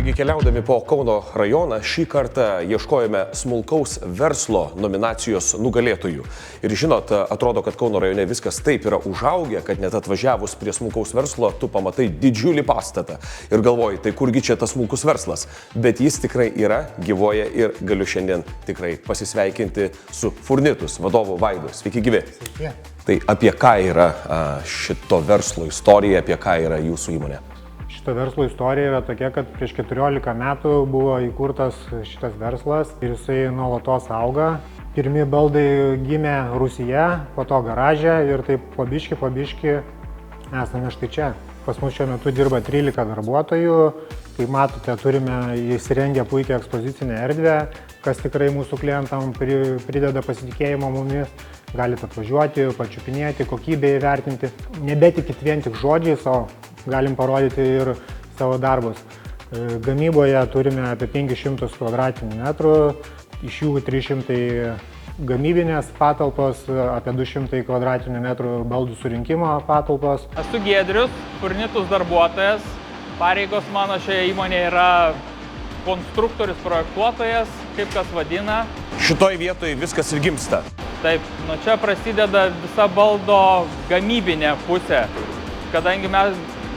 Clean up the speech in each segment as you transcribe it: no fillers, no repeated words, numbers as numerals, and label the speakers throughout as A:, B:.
A: Taigi keliaudami po Kauno rajoną šį kartą ieškojome smulkaus verslo nominacijos nugalėtojų. Ir žinot, atrodo, kad Kauno rajone viskas taip yra užaugę, kad net atvažiavus prie smulkaus verslo tu pamatai didžiulį pastatą. Ir galvoji, tai kurgi čia tas smulkus verslas. Bet jis tikrai yra, gyvoja ir galiu šiandien tikrai pasisveikinti su Furnitus vadovu Vaidu. Sveiki gyvi.
B: Sveiki.
A: Tai apie ką yra šito verslo istorija, apie ką yra jūsų įmonė?
B: Šito verslo istorija yra tokia, kad prieš 14 metų buvo įkurtas šitas verslas ir jisai nuolatos auga. Pirmi baldai gimė Rūsyje, po to garaže ir taip po biškį esame štai čia. Pas mus šiuo metu dirba 13 darbuotojų. Kaip matote, turime įsirengę puikią ekspozicinę erdvę, kas tikrai mūsų klientam prideda pasitikėjimo mumis. Galite atvažiuoti, pačiupinėti, kokybę įvertinti. Nebetikit vien tik žodžiais, o galim parodyti ir savo darbus. Gamyboje turime apie 500 km2, iš jų 300 gamybinės patalpos, apie 200 km2 baldų surinkimo patalpos.
C: Esu Giedrius, Furnitus darbuotojas. Pareigos mano šioje įmonėje yra konstruktorius, projektuotojas, kaip kas vadina.
A: Šitoj vietoje viskas ir gimsta.
C: Taip, nuo čia prasideda visa baldo gamybinė pusė. Kadangi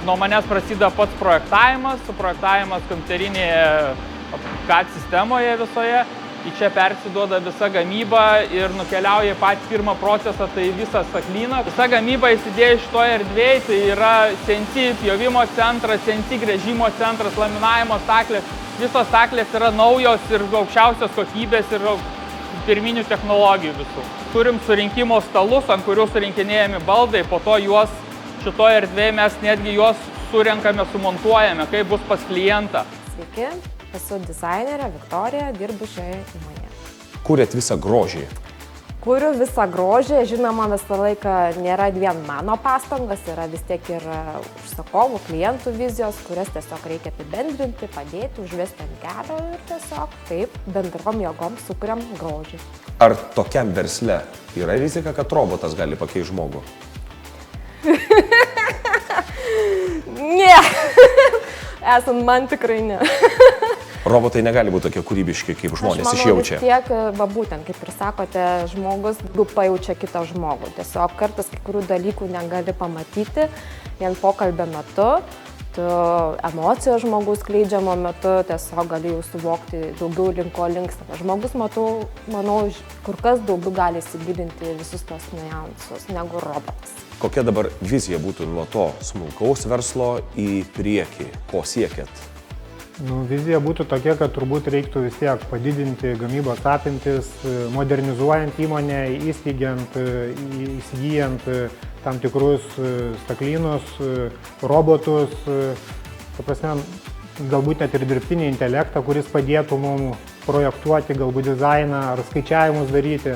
C: nuo manęs prasideda pats projektavimas, suprojektavimas kompiuterinėje CAD sistemoje visoje. Į čia persiduoda visa gamyba ir nukeliauja į patį pirmą procesą, tai visą staklyną. Visa gamyba įsidėjo šitoje erdvėje, tai yra CNC pjovimo centras, CNC gręžimo centras, laminavimo staklės. Visos staklės yra naujos ir aukščiausios kokybės ir pirminių technologijų visų. Turim surinkimo stalus, ant kurių surinkinėjami baldai, po to juos šitoje erdvėje mes netgi juos surenkame, sumontuojame, kaip bus pas klientą.
D: Sveiki, esu dizainerė Viktorija, dirbu šioje įmonėje.
A: Kuriat visą grožį?
D: Kuriu visą grožį, žinoma, visą laiką nėra vien mano pastangos, yra vis tiek ir užsakovų, klientų vizijos, kurias tiesiog reikia apibendrinti, padėti, užvesti ant kelio ir tiesiog taip bendrom jėgom sukuriam grožį.
A: Ar tokiam versle yra rizika, kad robotas gali pakeisti žmogų?
D: Ne, esant man tikrai ne.
A: Robotai negali būti tokie kūrybiški, kaip žmonės išjaučia.
D: Vis tiek, būtent, kaip ir sakote, žmogus pajaučia kitą žmogų. Tiesiog kartais kai kurių dalykų negali pamatyti vien pokalbio metu. Tu emocijos žmogus skleidžiamo metu tiesiog gali jau suvokti daugiau link ko linksta. Žmogus, manau, kur kas daugiau gali įsigilinti visus tos niuansus negu robotas.
A: Kokia dabar vizija būtų nuo to smulkaus verslo į priekį? Ko siekėt?
B: Vizija būtų tokia, kad turbūt reiktų vis tiek padidinti gamybos apimtis, modernizuojant įmonę, įsigijant tam tikrus staklynus, robotus, galbūt net ir dirbtinį intelektą, kuris padėtų mums projektuoti, galbūt dizainą ar skaičiavimus daryti.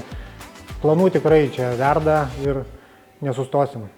B: Planų tikrai čia verda ir nesustosim.